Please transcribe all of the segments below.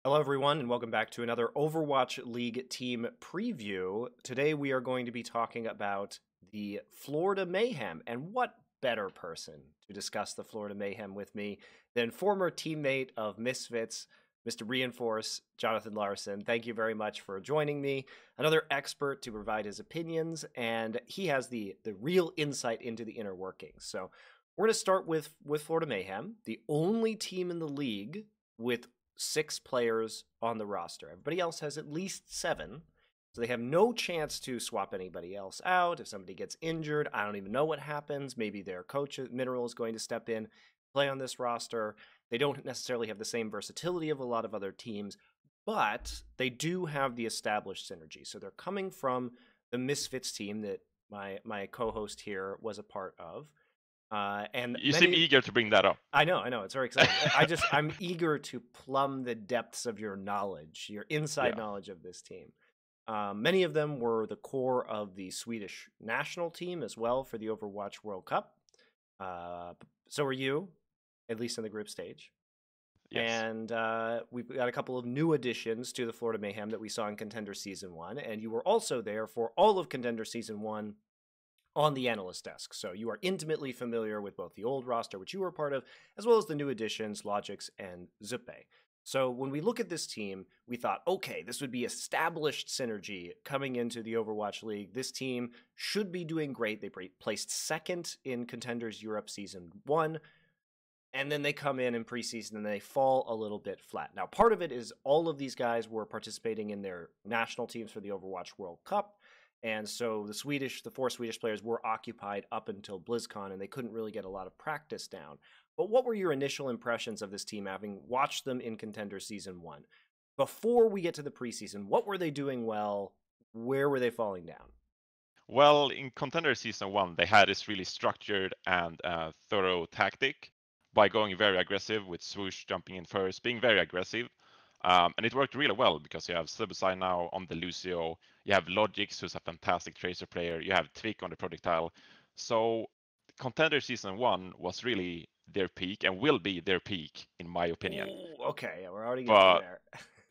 Hello, everyone, and welcome back to another Overwatch League team preview. Today, we are going to be talking about the Florida Mayhem, and what better person to discuss the Florida Mayhem with me than former teammate of Misfits, Mr. Reinforce, Jonathan Larson. Thank you very much for joining me. Another expert to provide his opinions, and he has the real insight into the inner workings. So we're going to start with Florida Mayhem, the only team in the league with 6 players on the roster. Everybody else has at least 7. So they have no chance to swap anybody else out. If somebody gets injured, I don't even know what happens. Maybe their coach, Mineral, is going to step in, play on this roster. They don't necessarily have the same versatility of a lot of other teams, but they do have the established synergy. So they're coming from the Misfits team that my co-host here was a part of. And you seem eager to bring that up. I know. It's very exciting. I'm eager to plumb the depths of your knowledge, your inside knowledge of this team. Many of them were the core of the Swedish national team as well for the Overwatch World Cup. So are you, at least in the group stage. Yes. And we've got a couple of new additions to the Florida Mayhem that we saw in Contender Season 1. And you were also there for all of Contender Season 1 on the analyst desk. So you are intimately familiar with both the old roster, which you were part of, as well as the new additions, Logix and Zuppe. So when we look at this team, we thought, okay, this would be established synergy coming into the Overwatch League. This team should be doing great. They placed second in Contenders Europe Season 1, and then they come in preseason and they fall a little bit flat. Now, part of it is all of these guys were participating in their national teams for the Overwatch World Cup. And so the 4 Swedish players were occupied up until BlizzCon, and they couldn't really get a lot of practice down. But what were your initial impressions of this team, having watched them in Contender Season 1? Before we get to the preseason, what were they doing well? Where were they falling down? Well, in Contender Season 1, they had this really structured and thorough tactic by going very aggressive with Swoosh jumping in first, being very aggressive. And it worked really well because you have Subsai now on the Lucio, you have Logix, who's a fantastic tracer player, you have Twick on the projectile. So Contender Season 1 was really their peak and will be their peak, in my opinion. Ooh, okay, we're already getting there.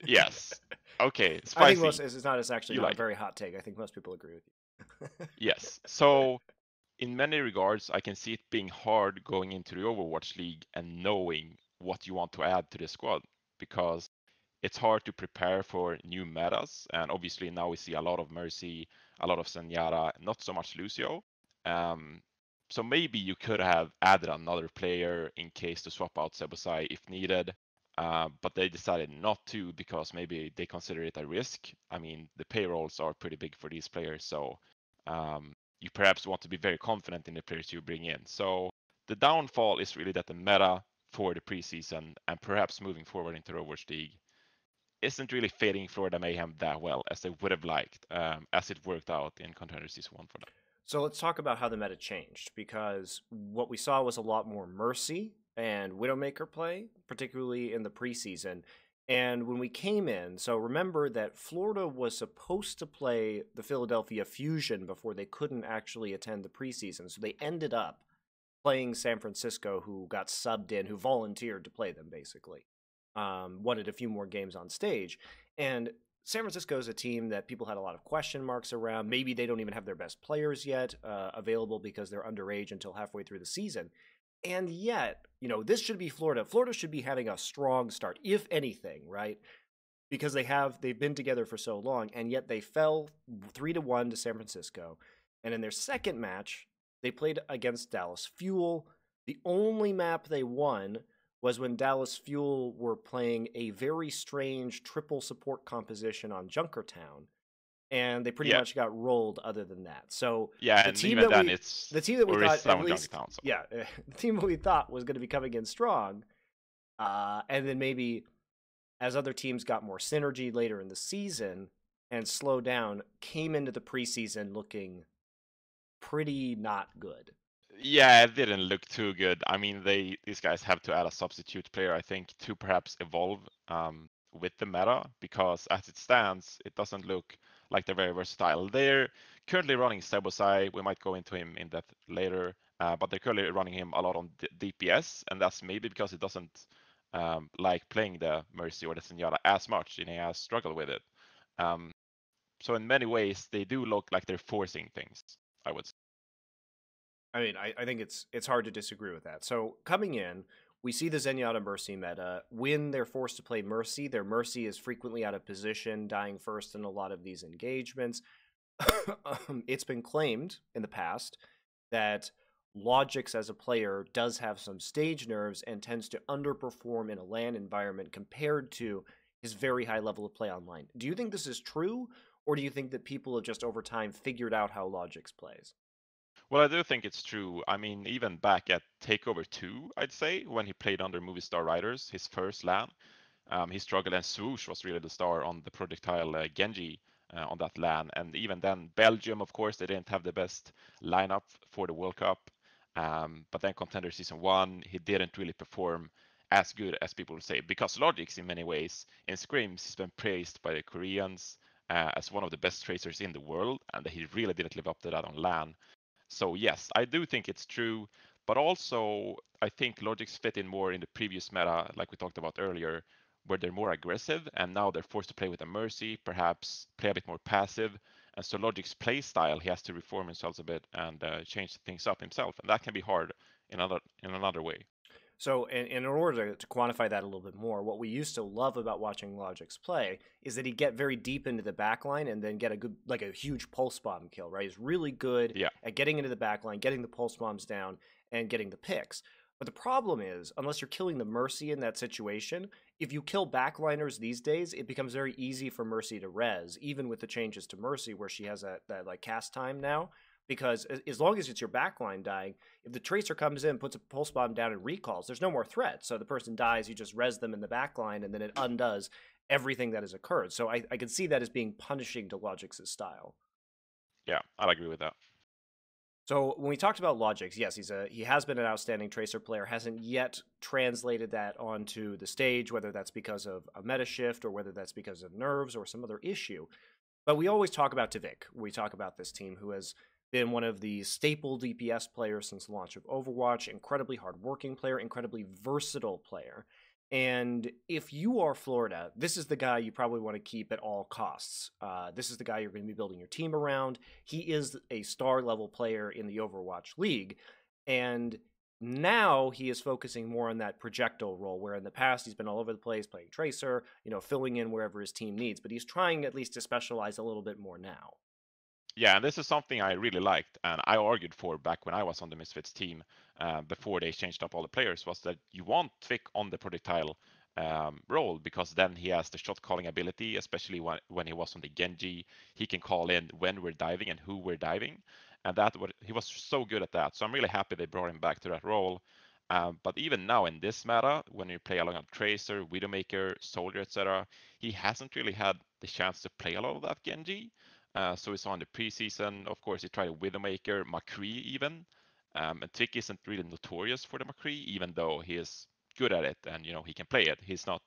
Yes. Okay, spicy. I think it's not. It's actually not a very hot take. I think most people agree with you. Yes. So in many regards, I can see it being hard going into the Overwatch League and knowing what you want to add to the squad, because it's hard to prepare for new metas. And obviously now we see a lot of Mercy, a lot of Zenyatta, not so much Lucio. So maybe you could have added another player in case to swap out Sebusai if needed. But they decided not to because maybe they consider it a risk. I mean, the payrolls are pretty big for these players. So you perhaps want to be very confident in the players you bring in. So the downfall is really that the meta for the preseason and perhaps moving forward into the Overwatch League isn't really fitting Florida Mayhem that well as they would have liked, as it worked out in Contender Season 1 for them. So let's talk about how the meta changed, because what we saw was a lot more Mercy and Widowmaker play, particularly in the preseason. And when we came in, so remember that Florida was supposed to play the Philadelphia Fusion before they couldn't actually attend the preseason. So they ended up playing San Francisco, who got subbed in, who volunteered to play them, basically. Wanted a few more games on stage. And San Francisco is a team that people had a lot of question marks around. Maybe they don't even have their best players yet available because they're underage until halfway through the season. And yet, this should be Florida. Florida should be having a strong start, if anything, right? Because they've been together for so long, and yet they fell 3-1 to San Francisco. And in their second match, they played against Dallas Fuel. The only map they won was when Dallas Fuel were playing a very strange triple support composition on Junkertown, and they pretty much got rolled other than that. So the team that we thought was going to be coming in strong, and then maybe as other teams got more synergy later in the season and slowed down, came into the preseason looking pretty not good. Yeah, it didn't look too good. I mean, these guys have to add a substitute player, I think, to perhaps evolve with the meta, because as it stands, it doesn't look like they're very versatile. They're currently running Sebusai. We might go into him in depth later, but they're currently running him a lot on DPS, and that's maybe because it doesn't like playing the Mercy or the Zenyatta as much, and he has struggled with it. Um, so in many ways, they do look like they're forcing things, I would say. I mean, I think it's hard to disagree with that. So coming in, we see the Zenyatta Mercy meta. When they're forced to play Mercy, their Mercy is frequently out of position, dying first in a lot of these engagements. It's been claimed in the past that Logix as a player does have some stage nerves and tends to underperform in a LAN environment compared to his very high level of play online. Do you think this is true, or do you think that people have just over time figured out how Logix plays? Well, I do think it's true. I mean, even back at Takeover 2, I'd say, when he played under Movie Star Riders, his first LAN, he struggled, and Swoosh was really the star on the projectile Genji on that LAN. And even then, Belgium, of course, they didn't have the best lineup for the World Cup. But then Contender Season 1, he didn't really perform as good as people would say. Because Logix, in many ways, in scrims, he's been praised by the Koreans as one of the best tracers in the world, and he really didn't live up to that on LAN. So yes, I do think it's true, but also I think Logic's fit in more in the previous meta, like we talked about earlier, where they're more aggressive, and now they're forced to play with a Mercy, perhaps play a bit more passive. And so Logic's play style, he has to reform himself a bit and change things up himself, and that can be hard in another way. So, in order to quantify that a little bit more, what we used to love about watching Logix play is that he'd get very deep into the backline and then get a good, like a huge pulse bomb kill, right? He's really good Yeah, at getting into the backline, getting the pulse bombs down, and getting the picks. But the problem is, unless you're killing the Mercy in that situation, if you kill backliners these days, it becomes very easy for Mercy to res, even with the changes to Mercy, where she has that like cast time now. Because as long as it's your backline dying, if the tracer comes in, puts a pulse bomb down, and recalls, there's no more threat. So the person dies, you just res them in the backline, and then it undoes everything that has occurred. So I can see that as being punishing to Logix's style. yeah, I'll agree with that. So when we talked about Logix, yes, he has been an outstanding tracer player. Hasn't yet translated that onto the stage, whether that's because of a meta shift or whether that's because of nerves or some other issue. But we always talk about Tavik. We talk about this team who has been one of the staple DPS players since the launch of Overwatch, incredibly hardworking player, incredibly versatile player. And if you are Florida, this is the guy you probably want to keep at all costs. This is the guy you're going to be building your team around. He is a star level player in the Overwatch League. And now he is focusing more on that projectile role, where in the past he's been all over the place playing Tracer, filling in wherever his team needs. But he's trying at least to specialize a little bit more now. Yeah, and this is something I really liked, and I argued for back when I was on the Misfits team before they changed up all the players, was that you want Vic on the projectile role because then he has the shot calling ability, especially when he was on the Genji. He can call in when we're diving and who we're diving, and he was so good at that. So I'm really happy they brought him back to that role. But even now in this meta, when you play along a Tracer, Widowmaker, Soldier, etc., he hasn't really had the chance to play a lot of that Genji. So we saw in the preseason, of course, he tried a Widowmaker, McCree even. And Tick isn't really notorious for the McCree, even though he is good at it and he can play it. He's not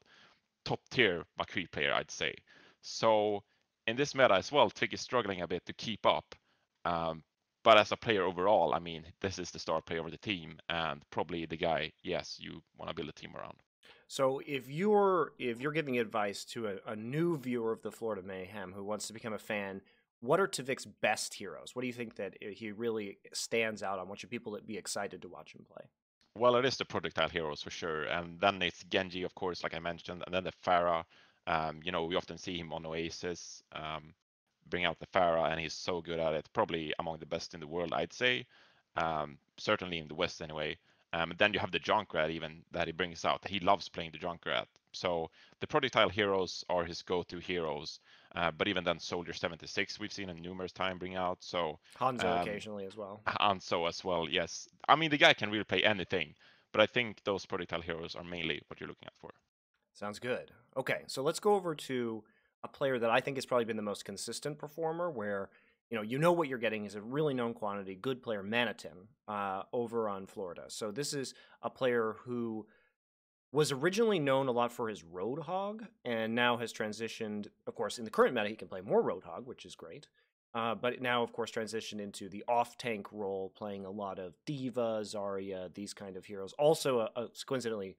top tier McCree player, I'd say. So in this meta as well, Tick is struggling a bit to keep up. But as a player overall, I mean, this is the star player of the team and probably the guy, yes, you want to build a team around. So if you're giving advice to a new viewer of the Florida Mayhem who wants to become a fan, what are Tavik's best heroes? What do you think that he really stands out on? What should people be excited to watch him play? Well, it is the projectile heroes for sure, and then it's Genji, of course, like I mentioned, and then the Pharah. We often see him on Oasis, bring out the Pharah, and he's so good at it. Probably among the best in the world, I'd say. Certainly in the West, anyway. Then you have the Junkrat even that he brings out. He loves playing the Junkrat. So the projectile heroes are his go-to heroes. But even then, Soldier 76, we've seen him numerous times bring out. So Hanzo um, occasionally as well. Hanzo as well, yes. I mean, the guy can really play anything, but I think those projectile heroes are mainly what you're looking at for. Sounds good. Okay, so let's go over to a player that I think has probably been the most consistent performer, where you know what you're getting is a really known quantity, good player, Manitin, over on Florida. So this is a player who was originally known a lot for his Roadhog, and now has transitioned. Of course, in the current meta, he can play more Roadhog, which is great. But now, of course, transitioned into the off-tank role, playing a lot of D.Va, Zarya, these kind of heroes. Also, coincidentally,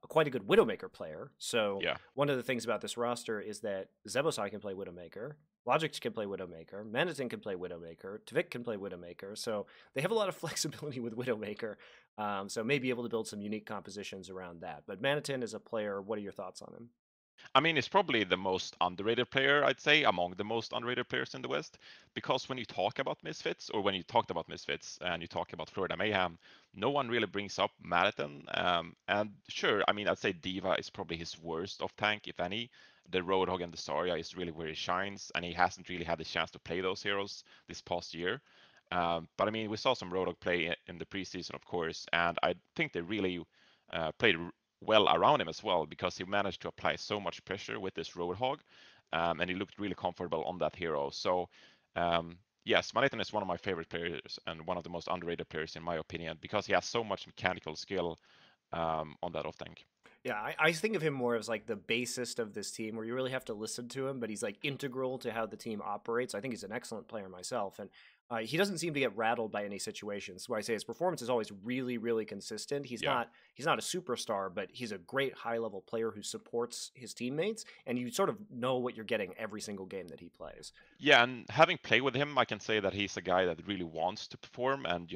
quite a good Widowmaker player. So Yeah. one of the things about this roster is that Zebosai can play Widowmaker, Logix can play Widowmaker, Manitin can play Widowmaker, Tvik can play Widowmaker. So they have a lot of flexibility with Widowmaker. So maybe able to build some unique compositions around that. But Manitin is a player. What are your thoughts on him? I mean, he's probably the most underrated player, I'd say, among the most underrated players in the West. Because when you talk about Misfits, or when you talked about Misfits and you talk about Florida Mayhem, no one really brings up Marathon. And sure, I mean, I'd say Diva is probably his worst off tank, if any. The Roadhog and the Zarya is really where he shines, and he hasn't really had the chance to play those heroes this past year. But I mean, we saw some Roadhog play in the preseason, of course, and I think they really played well around him as well, because he managed to apply so much pressure with this Roadhog, and he looked really comfortable on that hero. So yes, Manitan is one of my favorite players and one of the most underrated players in my opinion, because he has so much mechanical skill on that off tank. Yeah, I think of him more as like the bassist of this team, where you really have to listen to him, but he's like integral to how the team operates. I think he's an excellent player myself, and he doesn't seem to get rattled by any situations. Where I say his performance is always really, really consistent. He's Yeah. not a superstar, but he's a great high level player who supports his teammates, and you sort of know what you're getting every single game that he plays. Yeah, and having played with him, I can say that he's a guy that really wants to perform, and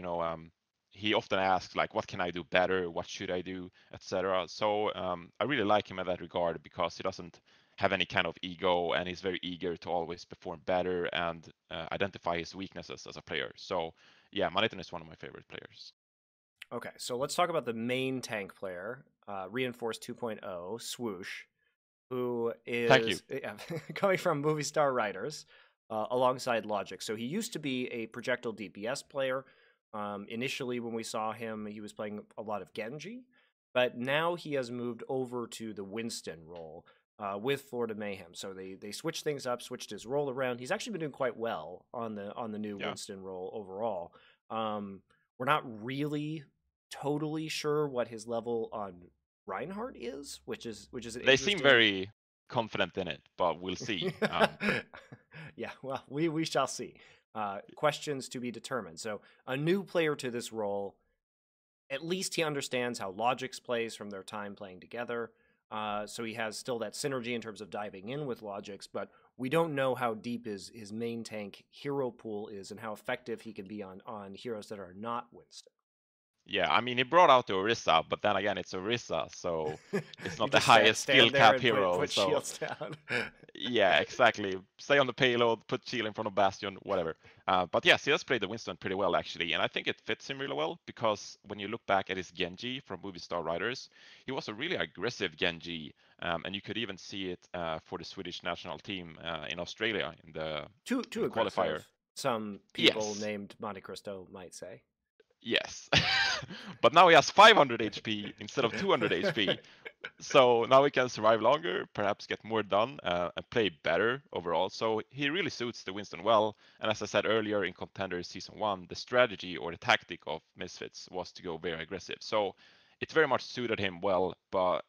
he often asks like, "What can I do better? What should I do?" etc. So I really like him in that regard, because he doesn't have any kind of ego, and he's very eager to always perform better and identify his weaknesses as a player. So yeah, Manitan is one of my favorite players. Okay, so let's talk about the main tank player, Reinforced 2.0, Swoosh, who Thank you. is coming from Movie Star Writers alongside Logic. So he used to be a projectile DPS player. Initially, when we saw him, he was playing a lot of Genji, but now he has moved over to the Winston role with Florida Mayhem. So they switched things up, switched his role around. He's actually been doing quite well on the new Yeah. Winston role overall. We're not really totally sure what his level on Reinhardt is, which is an They seem interesting. very confident in it, but we'll see. Yeah, well, we shall see. Questions to be determined. So a new player to this role, at least he understands how Logix plays from their time playing together. So he has still that synergy in terms of diving in with Logix, but we don't know how deep his main tank hero pool is and how effective he can be on heroes that are not Winston. Yeah, I mean, he brought out the Orisa, but then again, it's Orisa, so it's You not the just highest skill stand there cap and hero. put So shields down. yeah, exactly. Stay on the payload, put shield in front of Bastion, whatever. But yes, he has played the Winston pretty well actually, and I think it fits him really well, because when you look back at his Genji from Movie Star Riders, he was a really aggressive Genji, and you could even see it for the Swedish national team in Australia in the Too qualifier. aggressive. Some people Yes. named MonteCristo might say. Yes. But now he has 500 HP instead of 200 HP. So now he can survive longer, perhaps get more done, and play better overall. So he really suits the Winston well. And as I said earlier in Contenders Season 1, the strategy or the tactic of Misfits was to go very aggressive. So it very much suited him well, but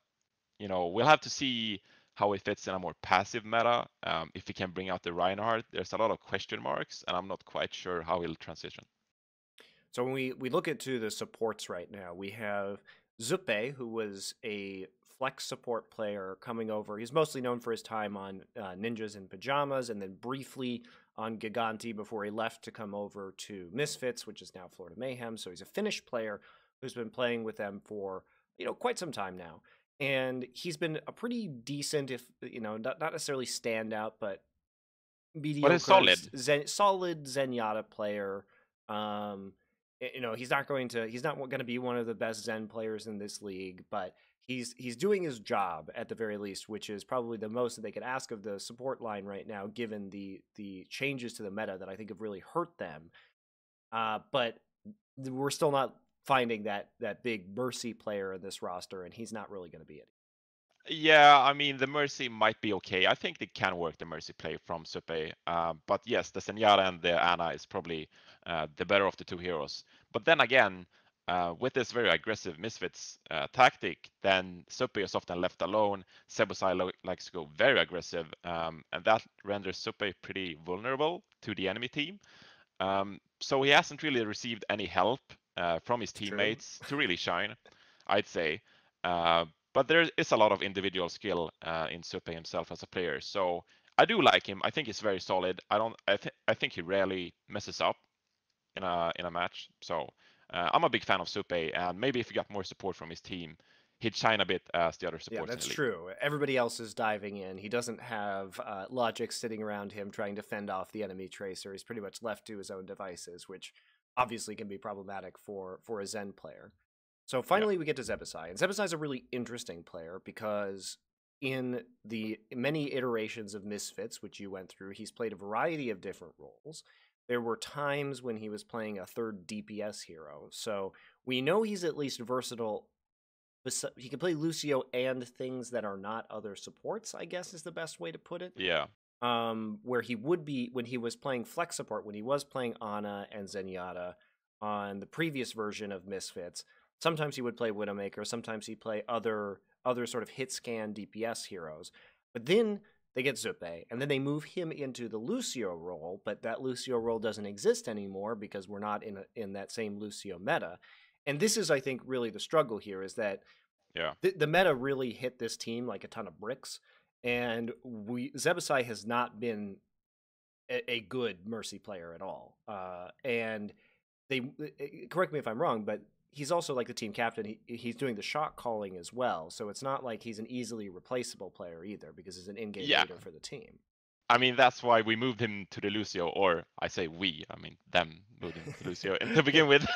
we'll have to see how he fits in a more passive meta. If he can bring out the Reinhardt, there's a lot of question marks, and I'm not quite sure how he'll transition. So when we look into the supports right now, we have Zuppe, who was a flex support player coming over. He's mostly known for his time on Ninjas in Pajamas, and then briefly on Giganti before he left to come over to Misfits, which is now Florida Mayhem. So he's a Finnish player who's been playing with them for quite some time now, and he's been a pretty decent, if not necessarily standout, but But he's mediocre, solid. solid Zenyatta player. He's not going to be one of the best Zen players in this league, but he's doing his job at the very least, which is probably the most that they could ask of the support line right now, given the changes to the meta that I think have really hurt them. But we're still not finding that big Mercy player in this roster, and he's not really going to be it. Yeah, I mean, the Mercy might be okay. I think they can work the Mercy play from Supe. But yes, the Zenyatta and the Ana is probably the better of the two heroes. But then again, with this very aggressive Misfits tactic, then Supe is often left alone. Sebusai likes to go very aggressive, and that renders Supe pretty vulnerable to the enemy team. So he hasn't really received any help from his teammates to really shine, I'd say. But there is a lot of individual skill in Supe himself as a player. So I do like him. I think he's very solid. I think he rarely messes up in a match. So I'm a big fan of Supe, and maybe if he got more support from his team, he'd shine a bit as the other Yeah, supports in that's the league. true. Everybody else is diving in. He doesn't have Logic sitting around him trying to fend off the enemy tracer. He's pretty much left to his own devices, which obviously can be problematic for a Zen player. So Yeah. finally, we get to Zebasai, and Zebasai is a really interesting player because in the many iterations of Misfits, which you went through, he's played a variety of different roles. There were times when he was playing a third DPS hero, so we know he's at least versatile. He can play Lucio and things that are not other supports, I guess is the best way to put it. Yeah. Where he would be when he was playing flex support, when he was playing Ana and Zenyatta on the previous version of Misfits. Sometimes he would play Widowmaker, sometimes he'd play other sort of hit scan DPS heroes. But then they get Zupe, and then they move him into the Lucio role, but that Lucio role doesn't exist anymore because we're not in that same Lucio meta. And this is, I think, really the struggle here is that Yeah. the meta really hit this team like a ton of bricks, and Zebasai has not been a good Mercy player at all. And they correct me if I'm wrong, but he's also like the team captain. He's doing the shot calling as well, so it's not like he's an easily replaceable player either because he's an in-game Yeah. leader for the team. I mean, that's why we moved him to the Lucio, or I say we, I mean them moved him to Lucio to begin with,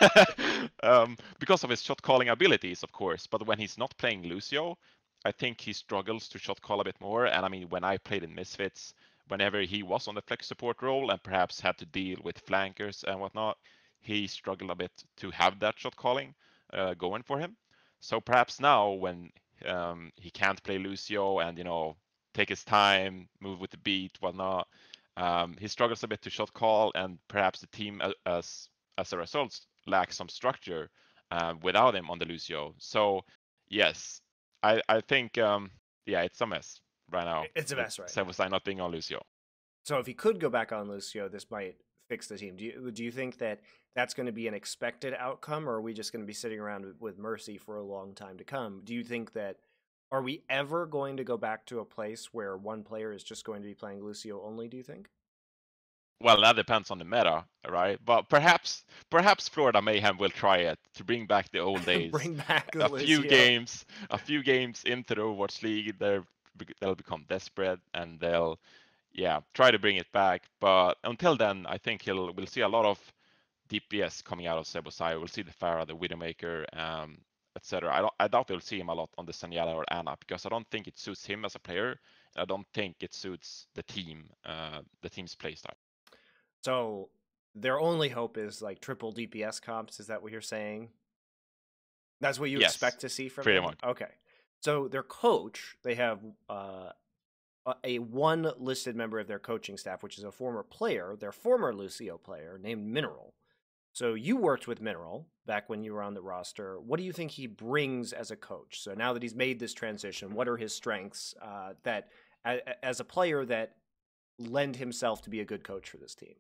because of his shot calling abilities, of course. But when he's not playing Lucio, I think he struggles to shot call a bit more. And I mean, when I played in Misfits, whenever he was on the flex support role and perhaps had to deal with flankers and whatnot, he struggled a bit to have that shot calling going for him. So perhaps now when he can't play Lucio and take his time, move with the beat, whatnot. He struggles a bit to shot call, and perhaps the team, as a result, lacks some structure without him on the Lucio. So yes, I think yeah, it's a mess right now It's a with mess right now. Sevusai not being on Lucio. So if he could go back on Lucio, this might fix the team. Do you think that that's going to be an expected outcome, or are we just going to be sitting around with Mercy for a long time to come? Do you think that are we ever going to go back to a place where one player is just going to be playing Lucio only? Do you think? Well, that depends on the meta, right? But perhaps Florida Mayhem will try it to bring back the old days. Bring back the A few Lucio. games into the Overwatch League, they'll become desperate and they'll try to bring it back. But until then, I think we'll see a lot of DPS coming out of Sebosai. We'll see the Pharah, the Widowmaker, etc. I doubt we'll see him a lot on the Sanyala or Ana because I don't think it suits him as a player. I don't think it suits the team's playstyle. So their only hope is like triple DPS comps. Is that what you're saying? That's what you Yes, expect to see from pretty him? much. Okay. So their coach, they have a one listed member of their coaching staff, which is a former player, their former Lucio player named Mineral. So you worked with Mineral back when you were on the roster. What do you think he brings as a coach? So now that he's made this transition, what are his strengths that, as a player, that lend himself to be a good coach for this team?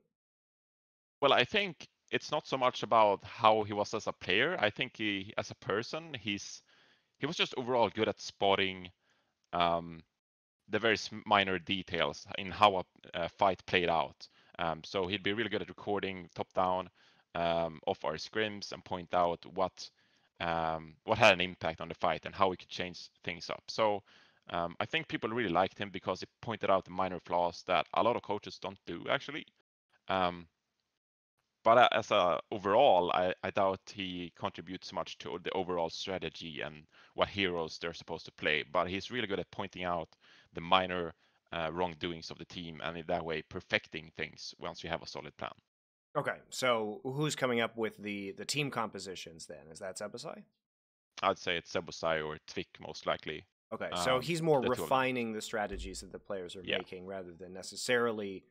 Well, I think it's not so much about how he was as a player. I think as a person, he was just overall good at spotting um, the very minor details in how a fight played out. So he'd be really good at recording top down of our scrims and point out what had an impact on the fight and how we could change things up. So I think people really liked him because he pointed out the minor flaws that a lot of coaches don't do actually. Um, but as a overall, I doubt he contributes much to the overall strategy and what heroes they're supposed to play. But he's really good at pointing out the minor wrongdoings of the team, and in that way, perfecting things once you have a solid plan. Okay, so who's coming up with the team compositions then? Is that Zebasai? I'd say it's Sebusai or Tvik most likely. Okay, so he's more The two of them. refining the strategies that the players are Yeah. making rather than necessarily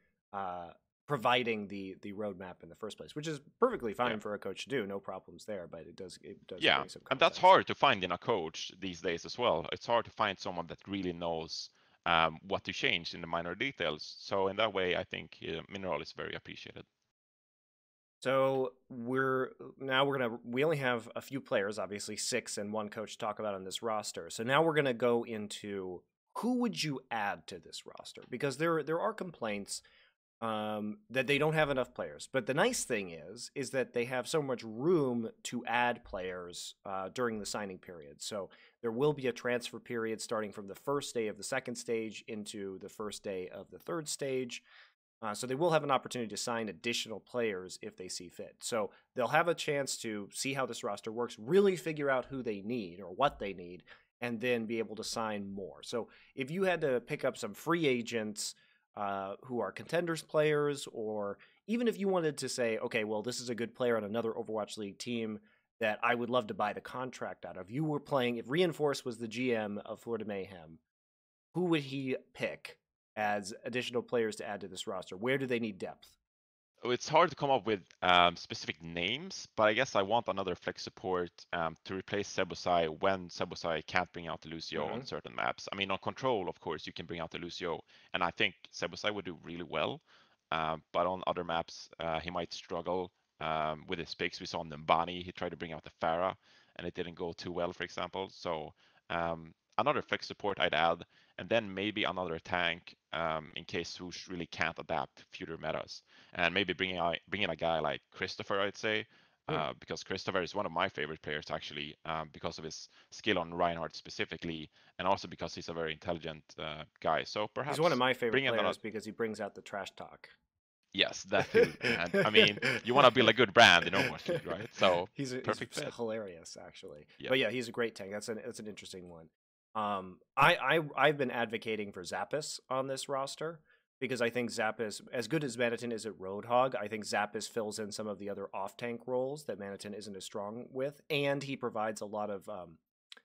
providing the roadmap in the first place, which is perfectly fine Yeah. for a coach to do. No problems there, but it does Yeah, bring some and that's context. hard to find in a coach these days as well. It's hard to find someone that really knows what to change in the minor details. So in that way, I think Mineral is very appreciated. So we only have a few players, obviously 6 and 1 coach to talk about on this roster. So now we're gonna go into who would you add to this roster, because there are complaints that they don't have enough players. But the nice thing is that they have so much room to add players during the signing period. So there will be a transfer period starting from the first day of the second stage into the first day of the third stage. So they will have an opportunity to sign additional players if they see fit. So they'll have a chance to see how this roster works, really figure out who they need or what they need, and then be able to sign more. So if you had to pick up some free agents who are contenders players, or even if you wanted to say, okay, well, this is a good player on another Overwatch League team that I would love to buy the contract out of. You were playing, if Reinforce was the GM of Florida Mayhem, who would he pick as additional players to add to this roster? Where do they need depth? It's hard to come up with specific names, but I guess I want another flex support to replace Sebusai when Sebusai can't bring out the Lucio on certain maps. I mean, on Control, of course, you can bring out the Lucio, and I think Sebusai would do really well. But on other maps, he might struggle with his picks. We saw on Nimbani, he tried to bring out the Pharah, and it didn't go too well, for example. So another flex support I'd add, and then maybe another tank in case Swoosh really can't adapt to future metas. And maybe bring in a guy like Christopher, I'd say, because Christopher is one of my favorite players actually, because of his skill on Reinhardt specifically, and also because he's a very intelligent guy. So perhaps he's one of my favorite bring in players because he brings out the trash talk. Yes, that too. And I mean, you want to build a good brand in Overwatch League, right? So he's perfect fit. Hilarious, actually. Yeah. But yeah, he's a great tank. That's an interesting one. I've been advocating for Zappis on this roster because I think Zappis, as good as Manitin is at Roadhog, I think Zappis fills in some of the other off-tank roles that Manitin isn't as strong with, and he provides a lot of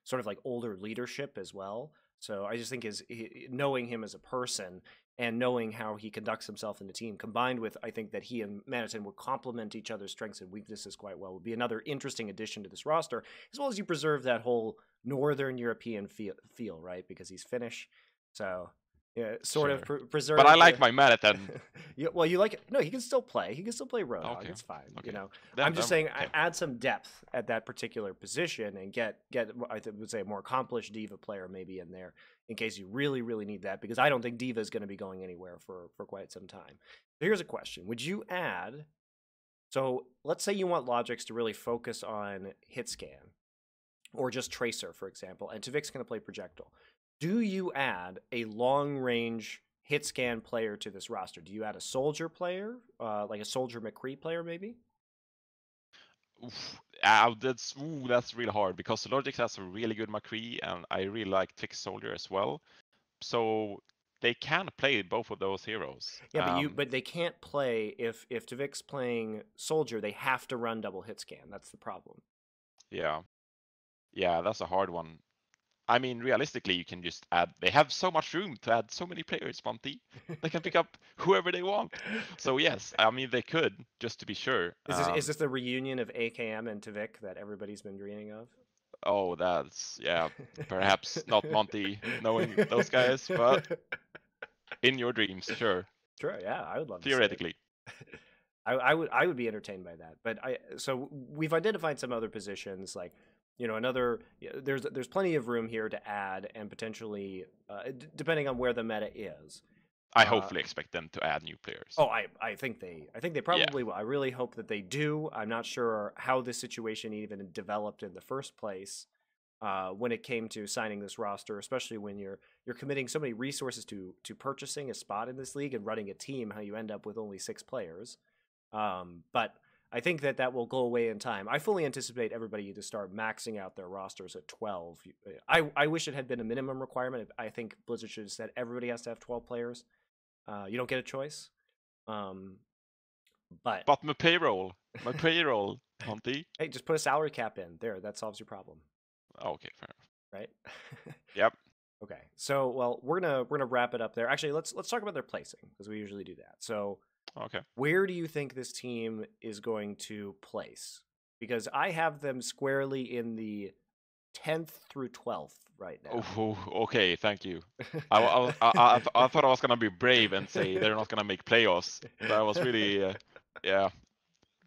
sort of like older leadership as well. So I just think knowing him as a person and knowing how he conducts himself in the team, combined with I think that he and Manitin would complement each other's strengths and weaknesses quite well, would be another interesting addition to this roster, as well as you preserve that whole Northern European feel, right? Because he's Finnish, so yeah, sort of preserve. But I like my Manitin. Yeah, well, you like it. No, he can still play. He can still play Roadhog. Okay. It's fine. Okay. You know, I'm just saying, add some depth at that particular position and get I would say a more accomplished Diva player maybe in there in case you really need that, because I don't think Diva is going to be going anywhere for quite some time. So here's a question: would you add? So let's say you want Logix to really focus on hit scan, or just Tracer, for example, and Tavic's going to play Projectile. Do you add a long-range hit scan player to this roster? Do you add a Soldier player, like a Soldier McCree player, maybe? That's really hard because Logix has a really good McCree, and I really like Tix Soldier as well. So they can play both of those heroes. Yeah, but they can't play if Tavic's playing Soldier. They have to run double hit scan. That's the problem. Yeah, that's a hard one. I mean, realistically, you can just add. They have so much room to add so many players, Monty. They can pick up whoever they want. So yes, I mean they could, just to be sure. Is this the reunion of AKM and Tavic that everybody's been dreaming of? Oh, that's perhaps not Monty knowing those guys, but in your dreams, sure. Sure, yeah, I would love. Theoretically. I would be entertained by that. But so we've identified some other positions like. You know, there's plenty of room here to add and potentially, depending on where the meta is. I hopefully expect them to add new players. Oh, I think they probably will. I really hope that they do. I'm not sure how this situation even developed in the first place when it came to signing this roster, especially when you're committing so many resources to purchasing a spot in this league and running a team. How you end up with only 6 players, but. I think that will go away in time. I fully anticipate everybody to start maxing out their rosters at 12. I wish it had been a minimum requirement. I think Blizzard should have said everybody has to have 12 players. You don't get a choice. But my payroll, Monty. Hey, just put a salary cap in there. That solves your problem. Okay, fair enough. Right? Yep. Okay. So, well, we're gonna wrap it up there. Actually, let's talk about their placing because we usually do that. So. Okay. Where do you think this team is going to place? Because I have them squarely in the 10th through 12th right now. Oh, okay. Thank you. I thought I was gonna be brave and say they're not gonna make playoffs. But I was really, yeah.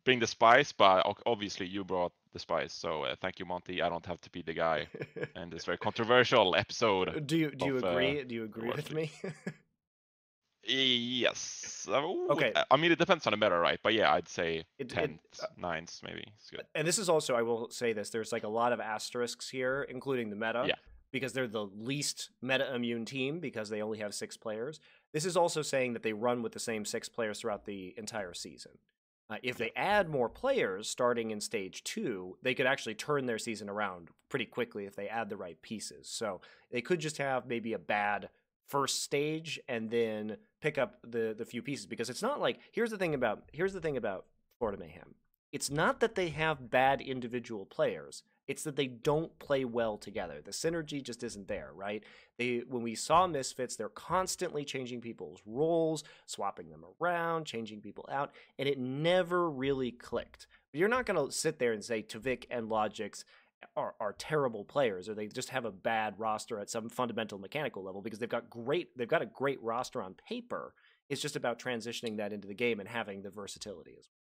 bring the spice, but obviously you brought the spice. So thank you, Monty. I don't have to be the guy in this very controversial episode. Do you of, agree? Do you agree Overwatch with League. me? Yes. Okay. I mean, it depends on the meta, right? But yeah, I'd say It 10s, 9s maybe. It's good. and this is also, I will say this, there's like a lot of asterisks here, including the meta, Yeah. because they're the least meta immune team because they only have 6 players. This is also saying that they run with the same 6 players throughout the entire season. If they add more players starting in stage 2, they could actually turn their season around pretty quickly if they add the right pieces. So they could just have maybe a bad first stage and then pick up the few pieces, because it's not like, here's the thing about Florida Mayhem. It's not that they have bad individual players. It's that they don't play well together. The synergy just isn't there, right? When we saw Misfits, they're constantly changing people's roles, swapping them around, changing people out, and it never really clicked. But you're not going to sit there and say Tavik and Logix are terrible players, or they just have a bad roster at some fundamental mechanical level, because they've got a great roster on paper. It's just about transitioning that into the game and having the versatility as well.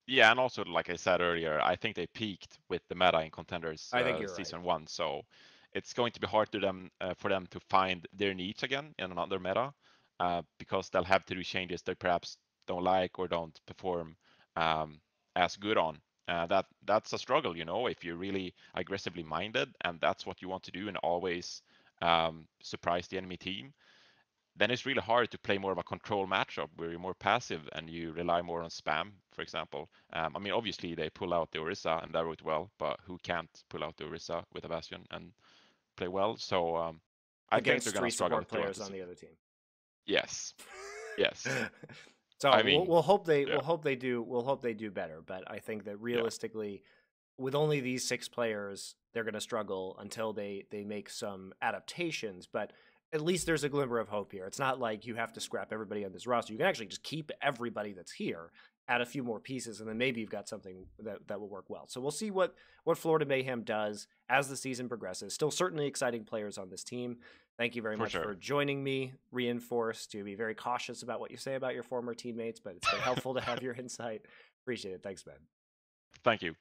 Yeah, and also, like I said earlier, I think they peaked with the meta in Contenders I think you're season right. 1. So it's going to be hard for them to find their niche again in another meta, because they'll have to do changes they perhaps don't like or don't perform as good on. That's a struggle, if you're really aggressively minded and that's what you want to do and always surprise the enemy team. Then it's really hard to play more of a control matchup where you're more passive and you rely more on spam, for example. I mean, obviously they pull out the Orisa and that worked well, but who can't pull out the Orisa with a Bastion and play well? So I think they're Against gonna 3 struggle support throughout players the on the season. other team. Yes, yes. So I mean, we'll hope yeah, they do better. But I think that yeah, realistically, with only these 6 players, they're going to struggle until they make some adaptations. But at least there's a glimmer of hope here. It's not like you have to scrap everybody on this roster. You can actually just keep everybody that's here, add a few more pieces, and then maybe you've got something that will work well. So we'll see what Florida Mayhem does as the season progresses. Still certainly exciting players on this team. Thank you very for much sure. for joining me. Reinforce to be very cautious about what you say about your former teammates, but it's been helpful to have your insight. Appreciate it. Thanks, Ben. Thank you.